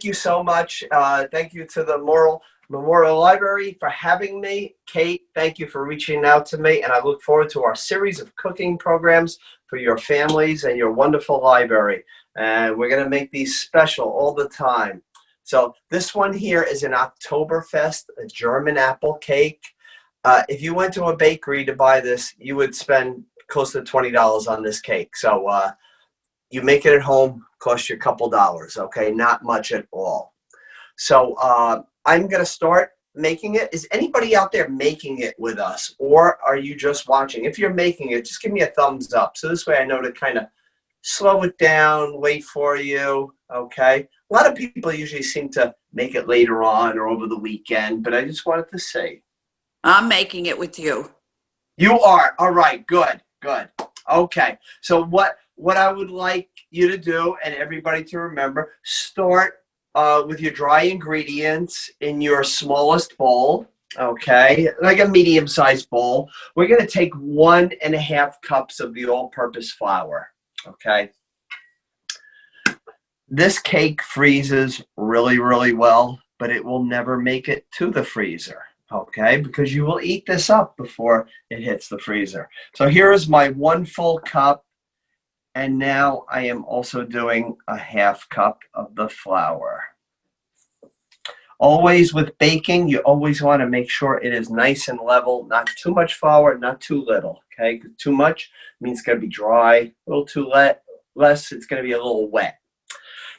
you so much. Thank you to the Memorial Library for having me. Kate, thank you for reaching out to me, and I look forward to our series of cooking programs for your families and your wonderful library. And we're going to make these special all the time. So this one here is an Oktoberfest, a German apple cake. If you went to a bakery to buy this, you would spend close to $20 on this cake. So you make it at home, cost you a couple dollars, okay? Not much at all. So I'm going to start making it. Is anybody out there making it with us, or are you just watching? If you're making it, just give me a thumbs up. So this way I know to kind of slow it down, wait for you, okay? A lot of people usually seem to make it later on or over the weekend, but I just wanted to say. I'm making it with you. You are? All right, good, good. Okay, so what I would like you to do, and everybody to remember, start with your dry ingredients in your smallest bowl, okay, like a medium-sized bowl. We're going to take 1.5 cups of the all-purpose flour, okay. This cake freezes really, really well, but it will never make it to the freezer, okay, because you will eat this up before it hits the freezer. So here is my 1 full cup, and now I am also doing a 1/2 cup of the flour. Always with baking, you always want to make sure it is nice and level, not too much flour, not too little, okay? Too much means it's going to be dry, a little too less, it's going to be a little wet.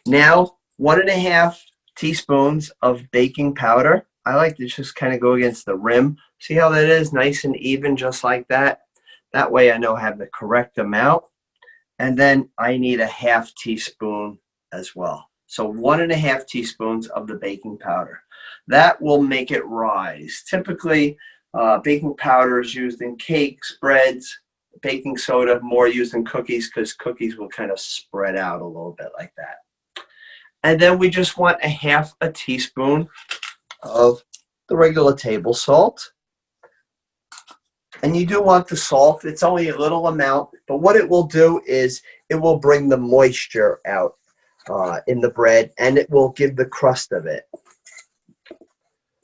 Now, 1.5 teaspoons of baking powder. I like to just kind of go against the rim. See how that is? Nice and even, just like that. That way I know I have the correct amount. And then I need a 1/2 teaspoon as well. So 1.5 teaspoons of the baking powder. That will make it rise. Typically, baking powder is used in cakes, breads, baking soda, more used in cookies because cookies will kind of spread out a little bit like that. And then we just want a 1/2 teaspoon of the regular table salt. And you do want the salt. It's only a little amount, but what it will do is it will bring the moisture out in the bread, and it will give the crust of it.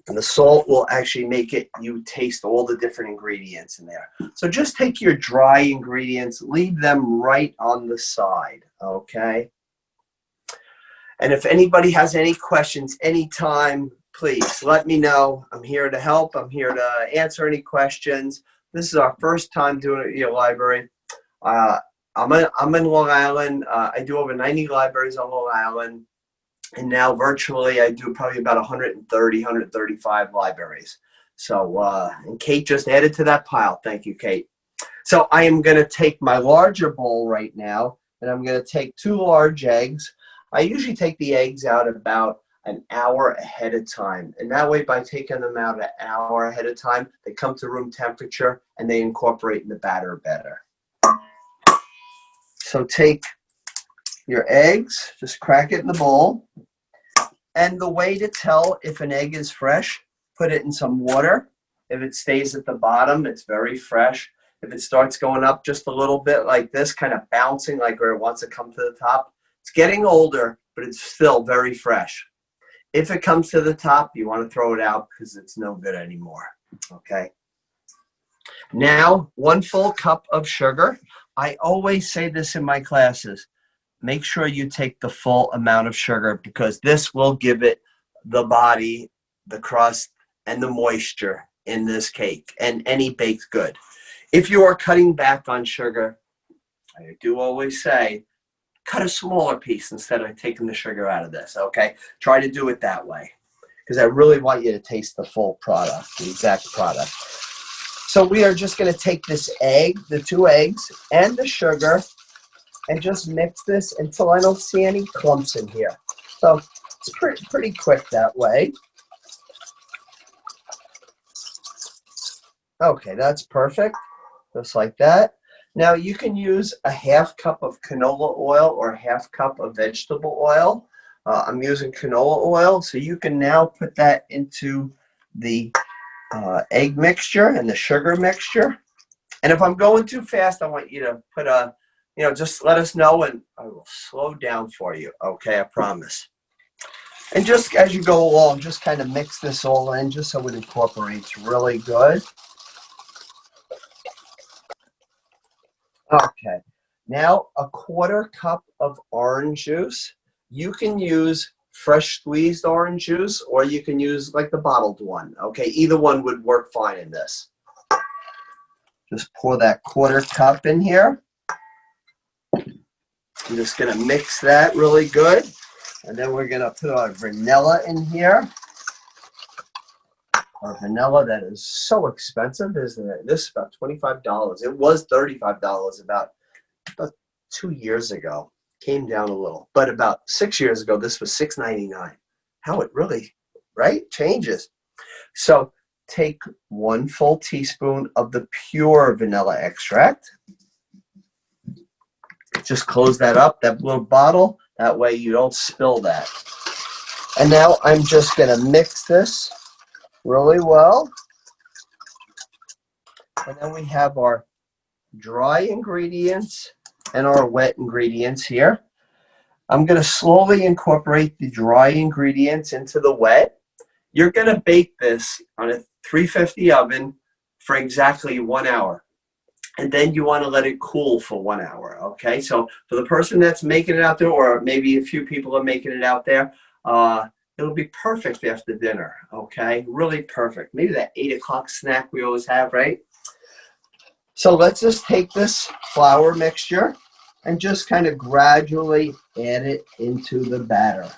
And the salt will actually make it, you taste all the different ingredients in there. So just take your dry ingredients, leave them right on the side, okay? And if anybody has any questions anytime, please let me know. I'm here to help. I'm here to answer any questions. This is our first time doing it at your library. I'm in Long Island. I do over 90 libraries on Long Island. And now virtually I do probably about 130, 135 libraries. So, and Kate just added to that pile. Thank you, Kate. So I am going to take my larger bowl right now, and I'm going to take 2 large eggs. I usually take the eggs out about an hour ahead of time. And that way, by taking them out an hour ahead of time, they come to room temperature and they incorporate in the batter better. So take your eggs, just crack it in the bowl. And the way to tell if an egg is fresh, put it in some water. If it stays at the bottom, it's very fresh. If it starts going up just a little bit like this, kind of bouncing like where it wants to come to the top, it's getting older, but it's still very fresh. If it comes to the top, you want to throw it out because it's no good anymore, okay? Now, 1 full cup of sugar. I always say this in my classes. Make sure you take the full amount of sugar because this will give it the body, the crust, and the moisture in this cake and any baked good. If you are cutting back on sugar, I do always say, cut a smaller piece instead of taking the sugar out of this, okay? Try to do it that way because I really want you to taste the full product, the exact product. So we are just going to take this egg, the 2 eggs, and the sugar, and just mix this until I don't see any clumps in here. So it's pretty quick that way. Okay, that's perfect, just like that. Now you can use a 1/2 cup of canola oil or a 1/2 cup of vegetable oil. I'm using canola oil, so you can now put that into the egg mixture and the sugar mixture. And if I'm going too fast, I want you to put a, just let us know and I will slow down for you. Okay, I promise. And just as you go along, just kind of mix this all in just so it incorporates really good. Okay, now a 1/4 cup of orange juice. You can use fresh squeezed orange juice or you can use like the bottled one. Okay, either one would work fine in this. Just pour that 1/4 cup in here. I'm just gonna mix that really good. And then we're gonna put our vanilla in here. Our vanilla that is so expensive, isn't it? This is about $25. It was $35 about 2 years ago. Came down a little. But about 6 years ago, this was $6.99. How it really, right, changes. So take 1 full teaspoon of the pure vanilla extract. Just close that up, that little bottle. That way you don't spill that. And now I'm just going to mix this really well. And then we have our dry ingredients and our wet ingredients here. I'm going to slowly incorporate the dry ingredients into the wet. You're going to bake this on a 350 oven for exactly 1 hour. And then you want to let it cool for 1 hour, okay? So for the person that's making it out there, or maybe a few people are making it out there, it'll be perfect after dinner, okay? Really perfect. Maybe that 8 o'clock snack we always have, right? So let's just take this flour mixture and just kind of gradually add it into the batter.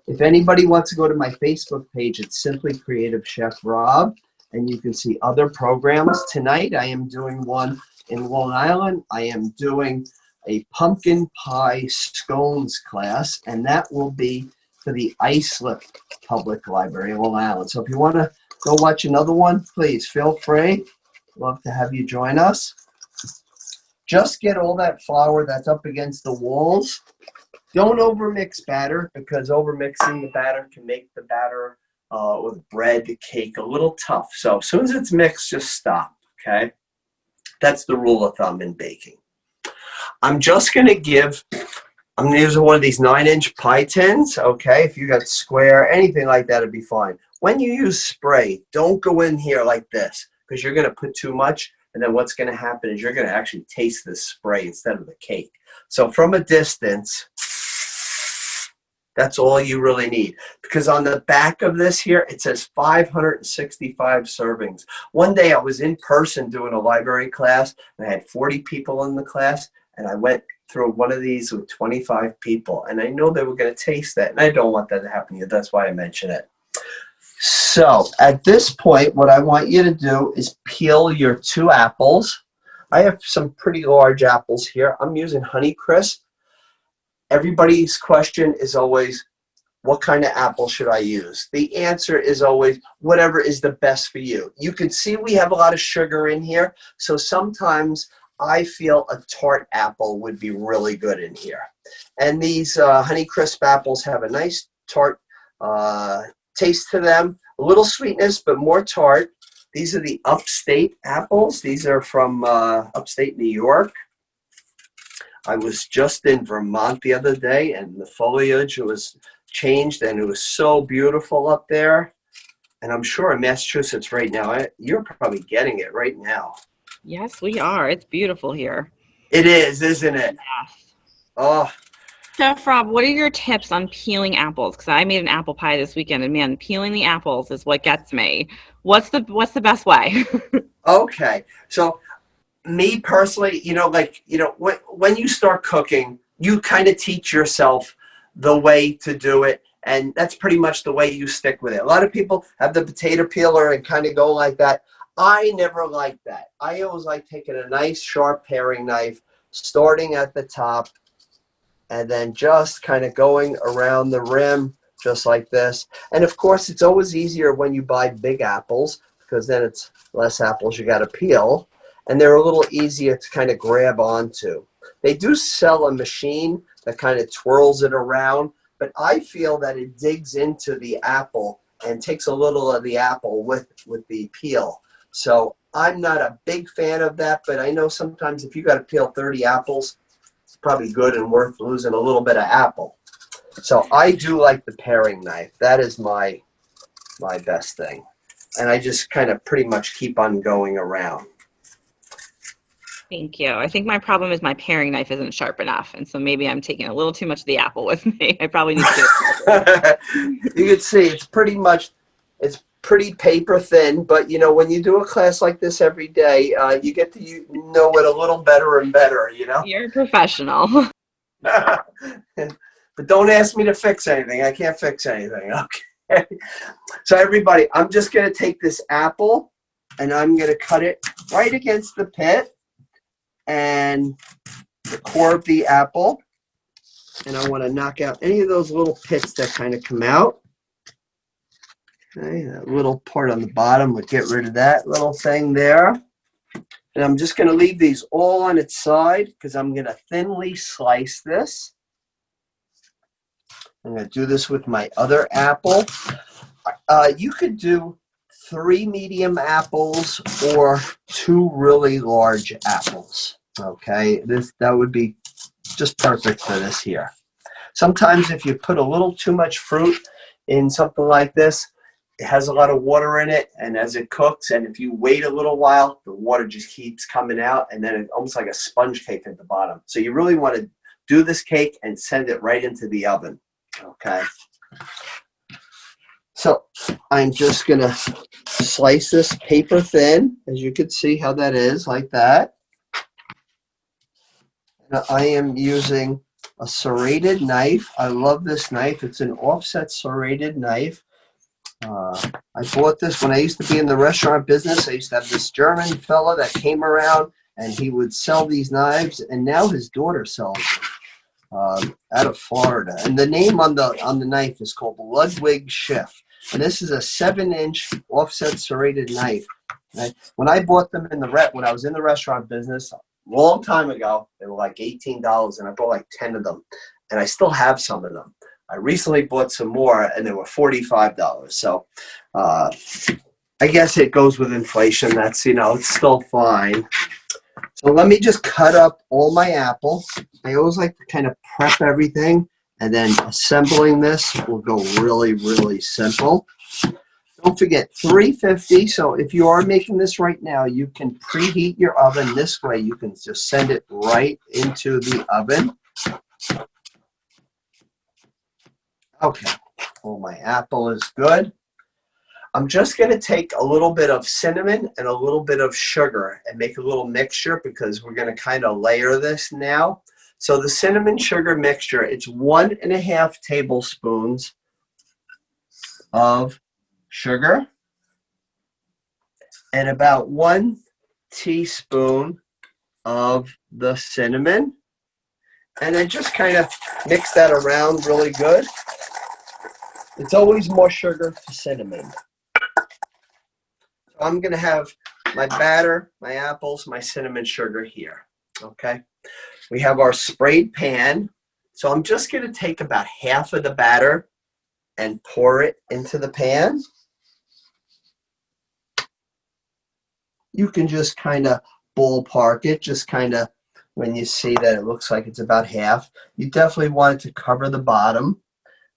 If anybody wants to go to my Facebook page, it's Simply Creative Chef Rob, and you can see other programs. Tonight I am doing one in Long Island. I am doing a pumpkin pie scones class, and that will be for the Islip Public Library in Long Island. So if you want to go watch another one, please feel free. Love to have you join us. Just get all that flour that's up against the walls. Don't overmix batter, because overmixing the batter can make the batter with bread, the cake, a little tough. So as soon as it's mixed, just stop, okay? That's the rule of thumb in baking. I'm going to use one of these 9-inch pie tins, okay? If you got square, anything like that would be fine. When you use spray, don't go in here like this, because you're going to put too much, and then what's going to happen is you're going to actually taste this spray instead of the cake. So from a distance, that's all you really need, because on the back of this here, it says 565 servings. One day I was in person doing a library class, and I had 40 people in the class, and I went through one of these with 25 people, and I know they were going to taste that, and I don't want that to happen to you. That's why I mention it. So at this point, what I want you to do is peel your 2 apples. I have some pretty large apples here. I'm using Honeycrisp. Everybody's question is always, what kind of apple should I use? The answer is always whatever is the best for you. You can see we have a lot of sugar in here, so sometimes I feel a tart apple would be really good in here. And these Honeycrisp apples have a nice tart taste to them, a little sweetness, but more tart. These are the Upstate apples. These are from upstate New York. I was just in Vermont the other day, and the foliage was changed, and it was so beautiful up there. And I'm sure in Massachusetts right now, you're probably getting it right now. Yes, we are. It's beautiful here. It is, isn't it? Yes. Oh. Chef Rob, what are your tips on peeling apples? Because I made an apple pie this weekend, and man, peeling the apples is what gets me. What's the best way? Okay, so me personally, when you start cooking, you kind of teach yourself the way to do it, and that's pretty much the way you stick with it. A lot of people have the potato peeler and kind of go like that. I never liked that. I always like taking a nice sharp paring knife, starting at the top, and then just kind of going around the rim just like this. And of course, it's always easier when you buy big apples, because then it's less apples you got to peel, and they're a little easier to kind of grab onto. They do sell a machine that kind of twirls it around, but I feel that it digs into the apple and takes a little of the apple with the peel. So I'm not a big fan of that, but I know sometimes if you got to peel 30 apples, it's probably good and worth losing a little bit of apple. So I do like the paring knife. That is my best thing. And I just kind of pretty much keep on going around. Thank you. I think my problem is my paring knife isn't sharp enough, and so maybe I'm taking a little too much of the apple with me. I probably need to You can see it's pretty paper thin, but you know, when you do a class like this every day, you get to know it a little better and better, you know? You're a professional. But don't ask me to fix anything. I can't fix anything, okay? So everybody, I'm just going to take this apple and I'm going to cut it right against the pit and the core of the apple. And I want to knock out any of those little pits that kind of come out. Okay, that little part on the bottom, we'll get rid of that little thing there. And I'm just going to leave these all on its side because I'm going to thinly slice this. I'm going to do this with my other apple. You could do 3 medium apples or 2 really large apples. Okay, that would be just perfect for this here. Sometimes if you put a little too much fruit in something like this, it has a lot of water in it, and as it cooks, and if you wait a little while, the water just keeps coming out, and then it's almost like a sponge cake at the bottom. So you really want to do this cake and send it right into the oven. Okay. So I'm just going to slice this paper thin, as you can see how that is, like that. Now, I am using a serrated knife. I love this knife. It's an offset serrated knife. I bought this when I used to be in the restaurant business. I used to have this German fella that came around and he would sell these knives, and now his daughter sells them out of Florida. And the name on the knife is called Ludwig Schiff. And this is a 7-inch offset serrated knife. Right? When I bought them when I was in the restaurant business, long time ago, they were like $18, and I bought like 10 of them, and I still have some of them. I recently bought some more, and they were $45. So I guess it goes with inflation. That's, it's still fine. So let me just cut up all my apple. I always like to kind of prep everything, and then assembling this will go really, really simple. Don't forget 350. So if you are making this right now, you can preheat your oven. This way you can just send it right into the oven. Okay, well, my apple is good. I'm just going to take a little bit of cinnamon and a little bit of sugar and make a little mixture because we're going to kind of layer this now. So the cinnamon sugar mixture, it's 1.5 tablespoons of sugar and about 1 teaspoon of the cinnamon. And then just kind of mix that around really good. It's always more sugar to cinnamon. So I'm going to have my batter, my apples, my cinnamon sugar here. Okay. We have our sprayed pan. So I'm just going to take about half of the batter and pour it into the pan. You can just kind of ballpark it, just kind of when you see that it looks like it's about half. You definitely want it to cover the bottom.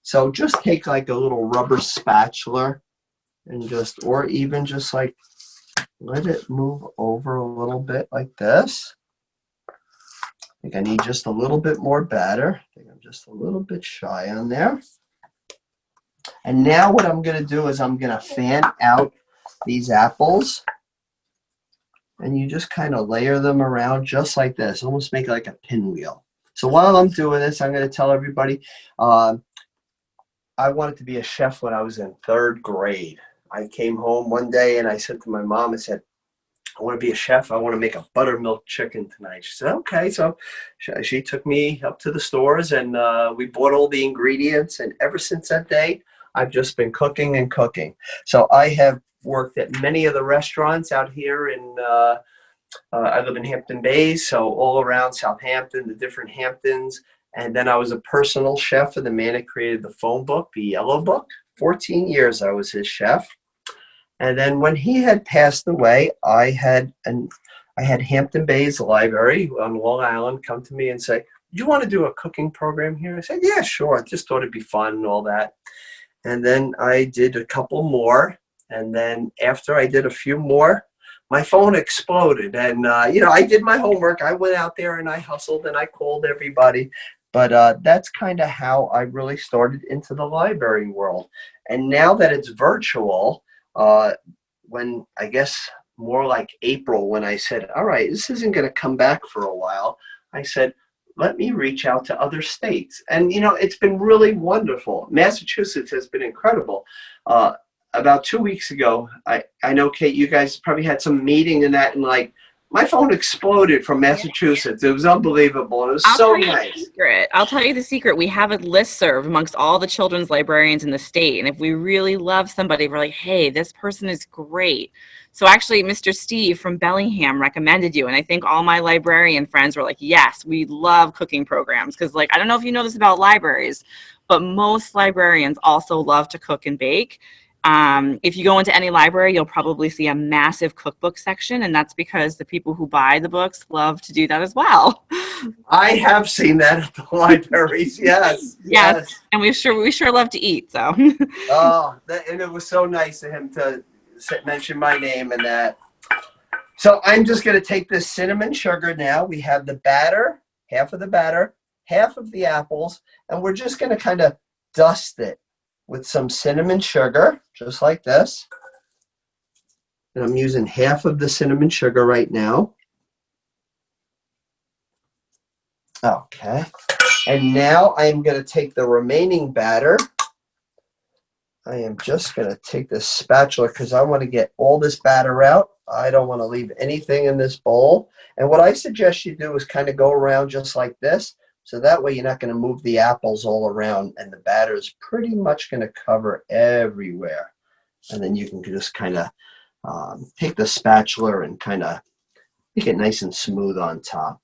So just take like a little rubber spatula and or even just like let it move over a little bit like this. I think I need just a little bit more batter. I think I'm just a little bit shy on there. And now what I'm going to do is I'm going to fan out these apples. And you just kind of layer them around just like this. Almost make it like a pinwheel. So while I'm doing this, I'm going to tell everybody, I wanted to be a chef when I was in 3rd grade. I came home one day and I said to my mom, I said, I want to be a chef. I want to make a buttermilk chicken tonight. She said, okay. So she took me up to the stores and we bought all the ingredients. And ever since that day, I've just been cooking and cooking. So I have worked at many of the restaurants out here in, I live in Hampton Bays, so all around Southampton, the different Hamptons. And then I was a personal chef for the man that created the phone book, the Yellow Book. 14 years I was his chef. And then when he had passed away, I had Hampton Bays Library on Long Island come to me and say, you want to do a cooking program here? I said, yeah, sure. I just thought it'd be fun and all that. And then I did a couple more. And then after I did a few more, my phone exploded. And, I did my homework. I went out there and I hustled and I called everybody. But that's kind of how I really started into the library world. And now that it's virtual, when I guess more like April, when I said, all right, this isn't going to come back for a while, I said, let me reach out to other states. And, it's been really wonderful. Massachusetts has been incredible. About 2 weeks ago, I know, Kate, you guys probably had some meeting and that, and like, my phone exploded from Massachusetts. It was unbelievable. It was so nice. I'll tell you the secret. We have a listserv amongst all the children's librarians in the state. And if we really love somebody, we're like, hey, this person is great. So actually, Mr. Steve from Bellingham recommended you. And I think all my librarian friends were like, yes, we love cooking programs. Because, like, I don't know if you know this about libraries, but most librarians also love to cook and bake. If you go into any library, you'll probably see a massive cookbook section, and that's because the people who buy the books love to do that as well. I have seen that at the libraries. Yes. And we sure love to eat. So. And it was so nice of him to mention my name and that. So I'm just going to take this cinnamon sugar now. We have the batter, half of the batter, half of the apples, and we're just going to kind of dust it with some cinnamon sugar, just like this. And I'm using half of the cinnamon sugar right now. Okay. And now I'm going to take the remaining batter. I am just going to take this spatula because I want to get all this batter out. I don't want to leave anything in this bowl. And what I suggest you do is kind of go around just like this. So that way you're not going to move the apples all around, and the batter is pretty much going to cover everywhere. And then you can just kind of take the spatula and kind of make it nice and smooth on top.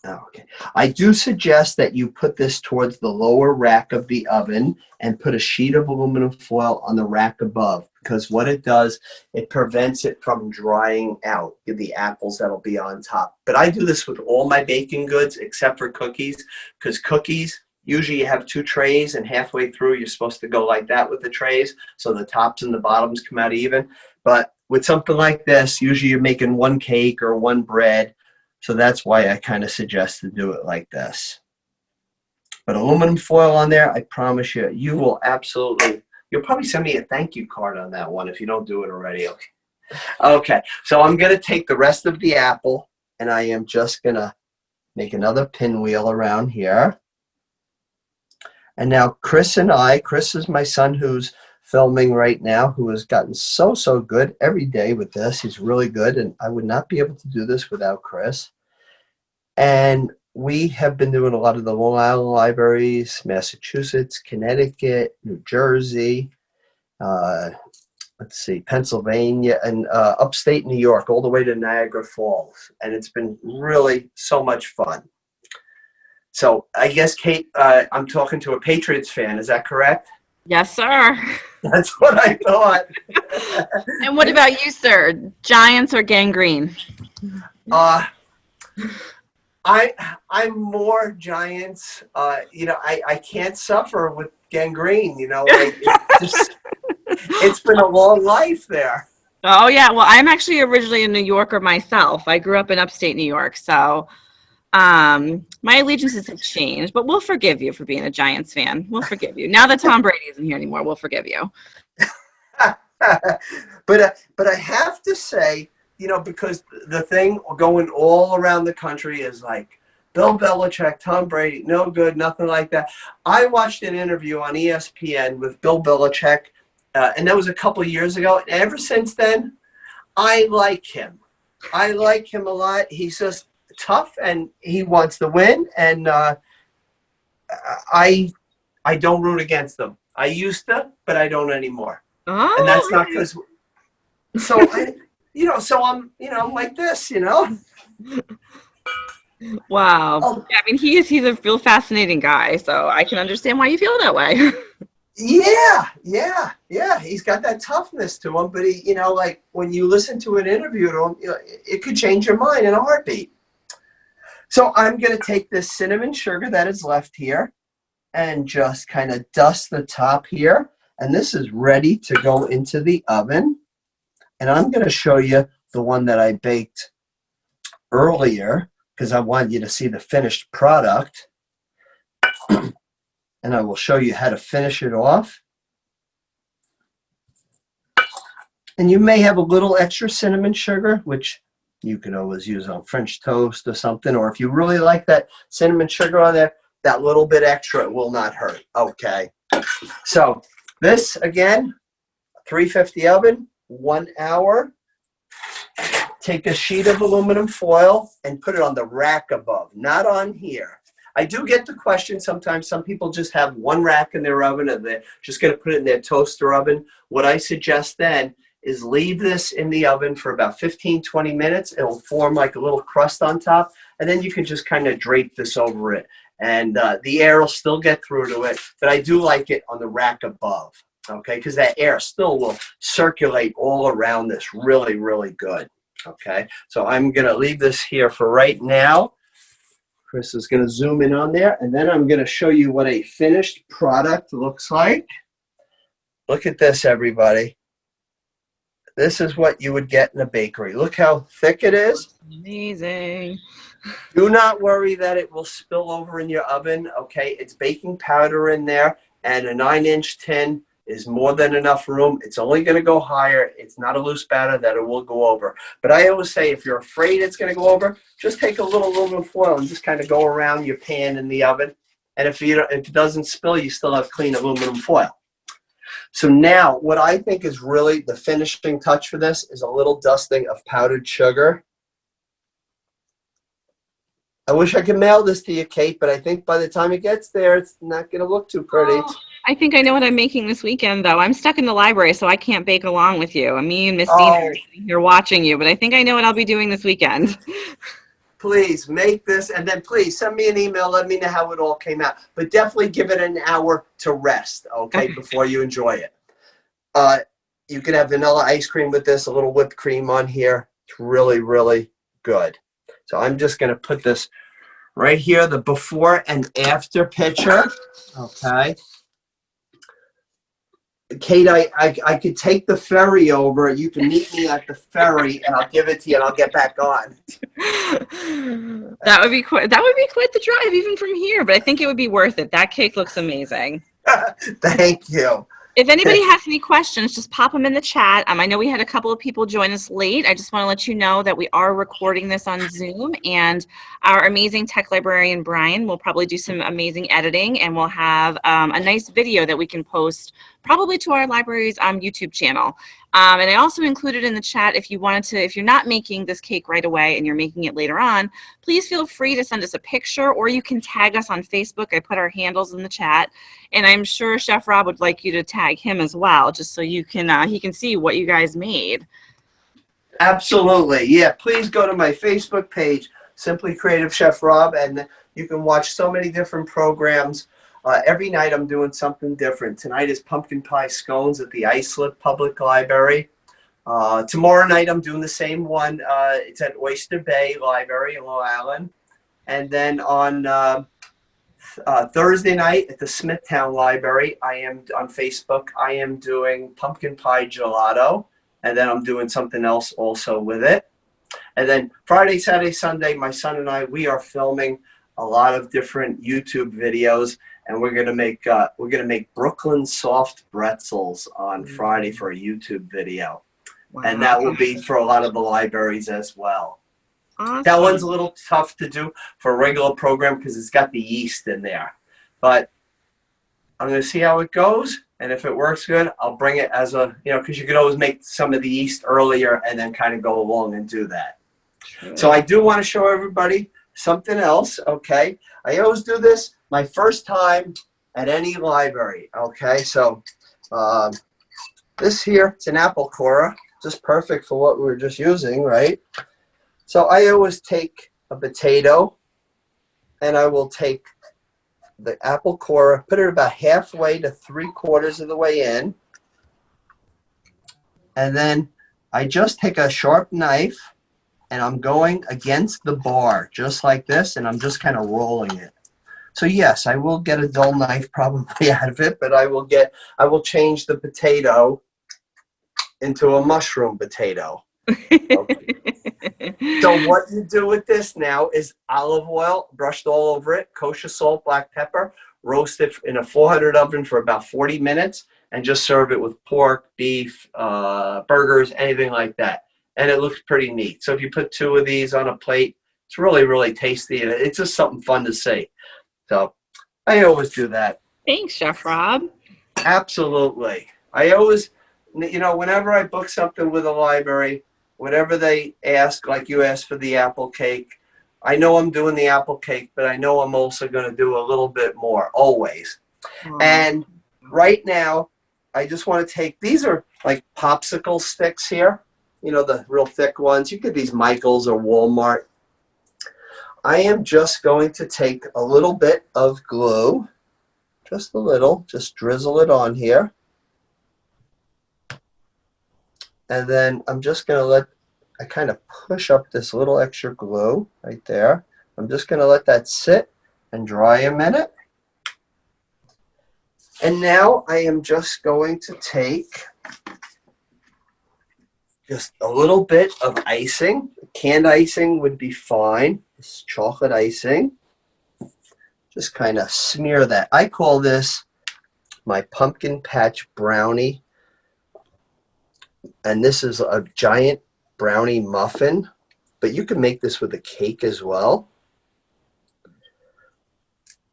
Okay. I do suggest that you put this towards the lower rack of the oven and put a sheet of aluminum foil on the rack above, because what it does, it prevents it from drying out, the apples that'll be on top. But I do this with all my baking goods except for cookies, because cookies, usually you have 2 trays, and halfway through you're supposed to go like that with the trays, so the tops and the bottoms come out even. But with something like this, usually you're making 1 cake or 1 bread. So that's why I kind of suggest to do it like this. But aluminum foil on there, I promise you, you will absolutely, you'll probably send me a thank you card on that one if you don't do it already. Okay, so I'm going to take the rest of the apple, and I am just going to make another pinwheel around here. And now Chris is my son who's filming right now, who has gotten so good every day with this. He's really good, and I would not be able to do this without Chris. And we have been doing a lot of the Long Island libraries, Massachusetts, Connecticut, New Jersey, Pennsylvania, and upstate New York, all the way to Niagara Falls. And it's been really so much fun. So I guess, Kate, I'm talking to a Patriots fan. Is that correct? Yes, sir. That's what I thought. And what about you, sir? Giants or gangrene? I'm more Giants. I can't suffer with gangrene. It's been a long life there. Oh yeah. Well, I'm actually originally a New Yorker myself. I grew up in upstate New York, so my allegiances have changed. But we'll forgive you for being a Giants fan. We'll forgive you now that Tom Brady isn't here anymore. We'll forgive you. But I have to say, because the thing going all around the country is like, Bill Belichick, Tom Brady, no good, nothing like that. I watched an interview on ESPN with Bill Belichick, and that was a couple years ago. And ever since then, I like him. I like him a lot. He's just tough, and he wants to win. And I don't root against them. I used to, but I don't anymore. Oh, and that's not because. So I'm like this, Wow. Oh. Yeah, I mean, he's a real fascinating guy, so I can understand why you feel that way. Yeah. He's got that toughness to him, but he, like when you listen to an interview to him, it could change your mind in a heartbeat. So I'm going to take this cinnamon sugar that is left here and just kind of dust the top here. And this is ready to go into the oven. And I'm going to show you the one that I baked earlier because I want you to see the finished product. And I will show you how to finish it off. And you may have a little extra cinnamon sugar, which you can always use on French toast or something. Or if you really like that cinnamon sugar on there, that little bit extra will not hurt. Okay. So this, again, 350 oven, 1 hour. Take a sheet of aluminum foil and put it on the rack above, not on here. I do get the question sometimes. Some people just have one rack in their oven and they're just going to put it in their toaster oven. What I suggest then is leave this in the oven for about 15-20 minutes. It will form like a little crust on top, and then you can just kind of drape this over it. And the air will still get through to it, but I do like it on the rack above, okay, because that air still will circulate all around this really, really good, okay? So I'm going to leave this here for right now. Chris is going to zoom in on there, and then I'm going to show you what a finished product looks like. Look at this, everybody. This is what you would get in a bakery. Look how thick it is. Amazing. Do not worry that it will spill over in your oven, okay? It's baking powder in there, and a 9-inch tin is more than enough room. It's only going to go higher. It's not a loose batter that it will go over. But I always say if you're afraid it's going to go over, just take a little aluminum foil and just kind of go around your pan in the oven. And if it doesn't spill, you still have clean aluminum foil. So now what I think is really the finishing touch for this is a little dusting of powdered sugar. I wish I could mail this to you, Kate, but I think by the time it gets there, it's not going to look too pretty. Oh, I think I know what I'm making this weekend, though. I'm stuck in the library, so I can't bake along with you. Me and Miss Dean are sitting here watching you, but I think I know what I'll be doing this weekend. Please make this, and then please send me an email. Let me know how it all came out. But definitely give it an hour to rest, okay, before you enjoy it. You can have vanilla ice cream with this, a little whipped cream on here. It's really, really good. So I'm just going to put this right here, the before and after picture, okay. Kate, I could take the ferry over. You can meet me at the ferry, and I'll give it to you, and I'll get back on. That would be quite the drive, even from here. But I think it would be worth it. That cake looks amazing. Thank you. If anybody has any questions, just pop them in the chat. I know we had a couple of people join us late. I just want to let you know that we are recording this on Zoom, and our amazing tech librarian, Brian, will probably do some amazing editing, and we'll have a nice video that we can post probably to our library's YouTube channel. And I also included in the chat, if you're not making this cake right away and you're making it later on, please feel free to send us a picture, or you can tag us on Facebook. I put our handles in the chat, and I'm sure Chef Rob would like you to tag him as well, just so you can he can see what you guys made. Absolutely. Yeah, please go to my Facebook page, Simply Creative Chef Rob, and you can watch so many different programs. Every night I'm doing something different. Tonight is pumpkin pie scones at the Islip Public Library. Tomorrow night I'm doing the same one. It's at Oyster Bay Library in Long Island. And then on Thursday night at the Smithtown Library, I am on Facebook. I am doing pumpkin pie gelato, and then I'm doing something else also with it. And then Friday, Saturday, Sunday, my son and I, we are filming a lot of different YouTube videos. And we're gonna make Brooklyn soft pretzels on Friday for a YouTube video, and that will be for a lot of the libraries as well. Awesome. That one's a little tough to do for a regular program because it's got the yeast in there, but I'm gonna see how it goes, and if it works good, I'll bring it as a because you could always make some of the yeast earlier and then kind of go along and do that. Sure. So I do want to show everybody something else. Okay, I always do this. My first time at any library, okay? So this here, it's an apple corer, just perfect for what we were just using, right? So I always take a potato, and I will take the apple corer, put it about halfway to 3/4 of the way in, and then I just take a sharp knife, and I'm going against the bar, just like this, and I'm just kind of rolling it. So yes, I will get a dull knife probably out of it, but I will change the potato into a mushroom potato. Okay. So what you do with this now is olive oil brushed all over it, kosher salt, black pepper, roast it in a 400 oven for about 40 minutes, and just serve it with pork, beef, burgers, anything like that. And it looks pretty neat. So if you put 2 of these on a plate, it's really, really tasty, and it's just something fun to see. So I always do that. Thanks, Chef Rob. Absolutely. I always, whenever I book something with a library, whatever they ask, like you asked for the apple cake, I know I'm doing the apple cake, but I know I'm also going to do a little bit more, always. And right now, I just want to take, these are like popsicle sticks here, the real thick ones. You get these Michaels or Walmart. I am just going to take a little bit of glue, just a little, just drizzle it on here. And then I'm just going to I kind of push up this little extra glue right there. I'm just going to let that sit and dry a minute. And now I am just going to take just a little bit of icing. Canned icing would be fine. This is chocolate icing. Just kind of smear that. I call this my pumpkin patch brownie. And this is a giant brownie muffin, but you can make this with a cake as well.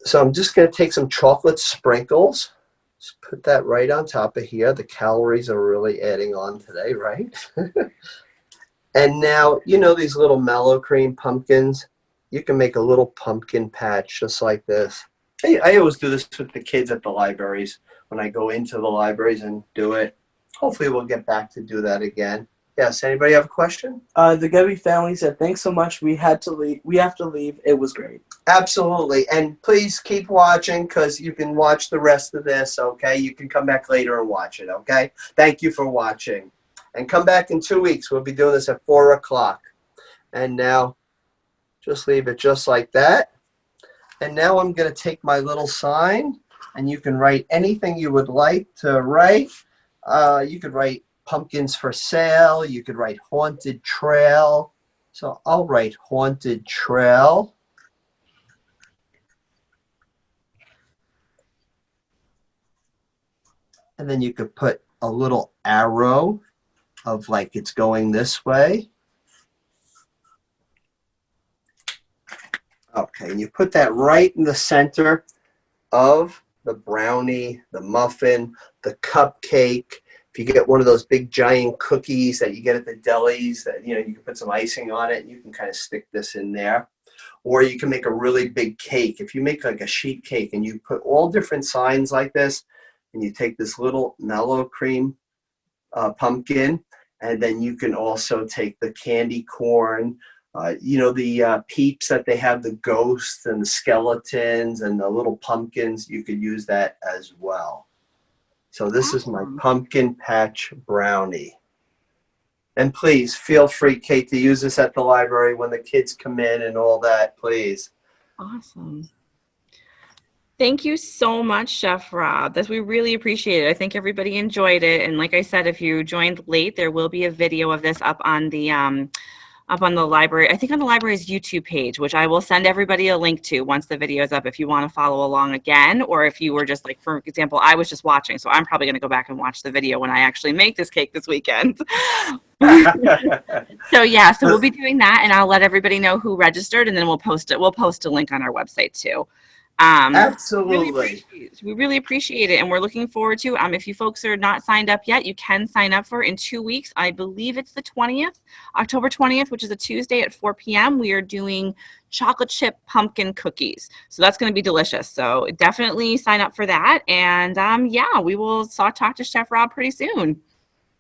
So I'm just going to take some chocolate sprinkles. Just put that right on top of here. The calories are really adding on today, right? And now, these little mellow cream pumpkins, you can make a little pumpkin patch just like this. I always do this with the kids at the libraries when I go into the libraries and do it. Hopefully we'll get back to do that again. Yes, anybody have a question? The Gebby family said, thanks so much. We have to leave. It was great. Absolutely. And please keep watching because you can watch the rest of this, okay? You can come back later and watch it, okay? Thank you for watching. And come back in 2 weeks. We'll be doing this at 4 o'clock. And now just leave it just like that. And now I'm going to take my little sign, and you can write anything you would like to write. You could write pumpkins for sale. You could write haunted trail. So I'll write haunted trail. And then you could put a little arrow of like it's going this way. Okay, and you put that right in the center of the brownie, the muffin, the cupcake. If you get one of those big giant cookies that you get at the delis, that you can put some icing on it, and you can kind of stick this in there. Or you can make a really big cake. If you make like a sheet cake and you put all different signs like this, and you take this little mellow cream pumpkin, and then you can also take the candy corn, the peeps that they have, the ghosts and the skeletons and the little pumpkins, you could use that as well. So this is my pumpkin patch brownie. And please feel free, Kate, to use this at the library when the kids come in and all that, please. Awesome. Thank you so much, Chef Rob. We really appreciate it. I think everybody enjoyed it. And like I said, if you joined late, there will be a video of this up on the library, I think on the library's YouTube page, which I will send everybody a link to once the video is up if you want to follow along again, or if you were just like, for example, I was just watching, so I'm probably going to go back and watch the video when I actually make this cake this weekend. So yeah, so we'll be doing that, and I'll let everybody know who registered, and then we'll post it. We'll post a link on our website too. Absolutely. We really appreciate it, and we're looking forward to if you folks are not signed up yet, you can sign up for in 2 weeks. I believe it's the 20th, October 20th, which is a Tuesday at 4 p.m. We are doing chocolate chip pumpkin cookies, so that's going to be delicious. So definitely sign up for that, and yeah, we will talk to Chef Rob pretty soon.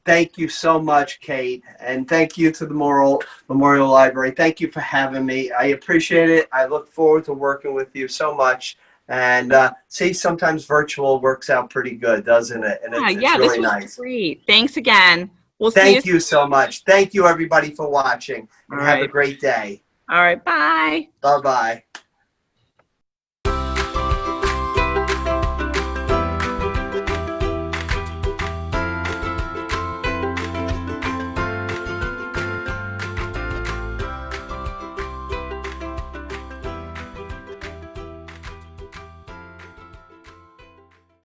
Thank you so much, Kate, and thank you to the Memorial Library. Thank you for having me. I appreciate it. I look forward to working with you so much. And see, sometimes virtual works out pretty good, doesn't it? And it's Yeah, really this was nice. great. Thanks again. We'll see Thank you. you so much. Thank you, everybody, for watching. And All have a right. great day. All right. Bye. Bye-bye.